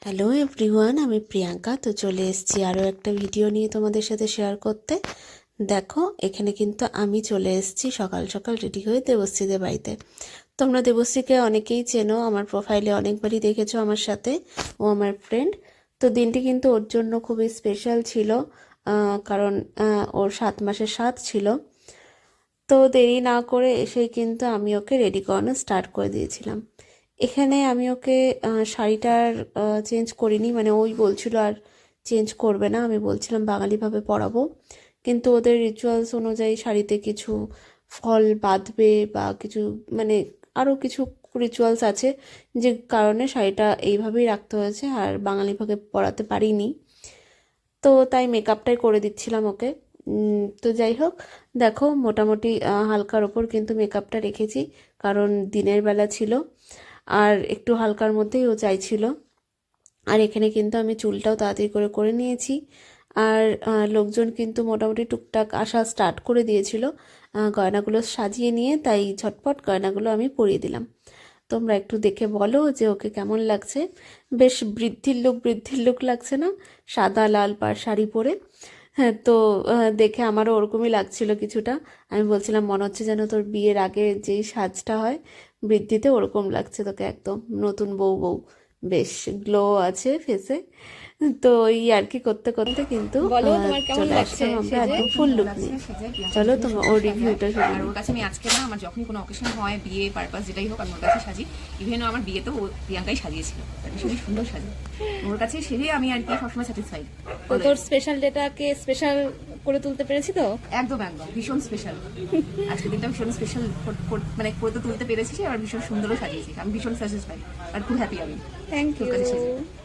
Hello everyone, আমি প্রিয়াঙ্কা। তো চলে এসেছি আরও একটা ভিডিও নিয়ে তোমাদের সাথে শেয়ার করতে। দেখো, এখানে কিন্তু আমি চলে এসেছি সকাল সকাল রেডি হয়ে দেবশ্রীদের বাড়িতে। তোমরা দেবশ্রীকে অনেকেই চেনো, আমার প্রোফাইলে অনেকবারই দেখেছো আমার সাথে। ও আমার ফ্রেন্ড। তো দিনটি কিন্তু ওর জন্য খুবই স্পেশাল ছিল, কারণ ওর 7 মাসের স্বাদ ছিল। তো দেরি না করে এসেই কিন্তু আমি ওকে রেডি করানো স্টার্ট করে দিয়েছিলাম। এখানে আমি ওকে শাড়িটার চেঞ্জ করিনি, মানে ওই বলছিল আর চেঞ্জ করবে না, আমি বলছিলাম বাঙালিভাবে পরাবো। কিন্তু ওদের রিচুয়ালস অনুযায়ী শাড়িতে কিছু ফল বাঁধবে বা কিছু, মানে আরও কিছু রিচুয়ালস আছে, যে কারণে শাড়িটা এইভাবেই রাখতে হয়েছে, আর বাঙালিভাবে পরাতে পারিনি। তো তাই মেকআপটাই করে দিচ্ছিলাম ওকে। তো যাই হোক, দেখো মোটামুটি হালকার ওপর কিন্তু মেকআপটা রেখেছি, কারণ দিনের বেলা ছিল আর একটু হালকার মধ্যেই ও চাইছিল। আর এখানে কিন্তু আমি চুলটাও তাড়াতাড়ি করে করে নিয়েছি। আর লোকজন কিন্তু মোটামুটি টুকটাক আসা স্টার্ট করে দিয়েছিল গয়নাগুলো সাজিয়ে নিয়ে, তাই ঝটপট গয়নাগুলো আমি পরিয়ে দিলাম। তোমরা একটু দেখে বলো যে ওকে কেমন লাগছে। বেশ বৃদ্ধির লুক লাগছে না, সাদা লাল পাড় শাড়ি পরে? হ্যাঁ, তো দেখে আমারও ওরকমই লাগছিল কিছুটা। আমি বলছিলাম মনে হচ্ছে যেন তোর বিয়ের আগে যেই সাজটা হয় বৃদ্ধিতে, ওরকম লাগছে তোকে, একদম নতুন বউ বউ, বেশ গ্লো আছে ফেসে। তো এই আর কি করতে করতে কিন্তু বলো তোমার কেমন চলে লাগছে আসলাম আমরা সেজে? একদম ফুল লুক নিয়ে। চলো তোমার ওর রিভিউটা শুনি। আর ওর কাছে আমি আজকে না, আমার যখনই কোনো অকেশন হয়, বিয়ে পারপাস যেটাই হোক, আমি ওর কাছে সাজি। ইভেন আমার বিয়েতেও ও প্রিয়াঙ্কাই সাজিয়েছিল, ভীষণ সুন্দর সাজে। ওর কাছে সেজে আমি আর কি সবসময় স্যাটিসফাইড। তো তোর স্পেশাল ডেটাকে স্পেশাল করে তুলতে পেরেছি তো? একদম একদম ভীষণ স্পেশাল। আজকে দিনটা ভীষণ স্পেশাল, মানে করে তো তুলতে পেরেছি, আর ভীষণ সুন্দরও সাজিয়েছি। আমি ভীষণ স্যাটিসফাইড আর খুব হ্যাপি আমি। থ্যাংক তোর কাছে সেজে। ইউ।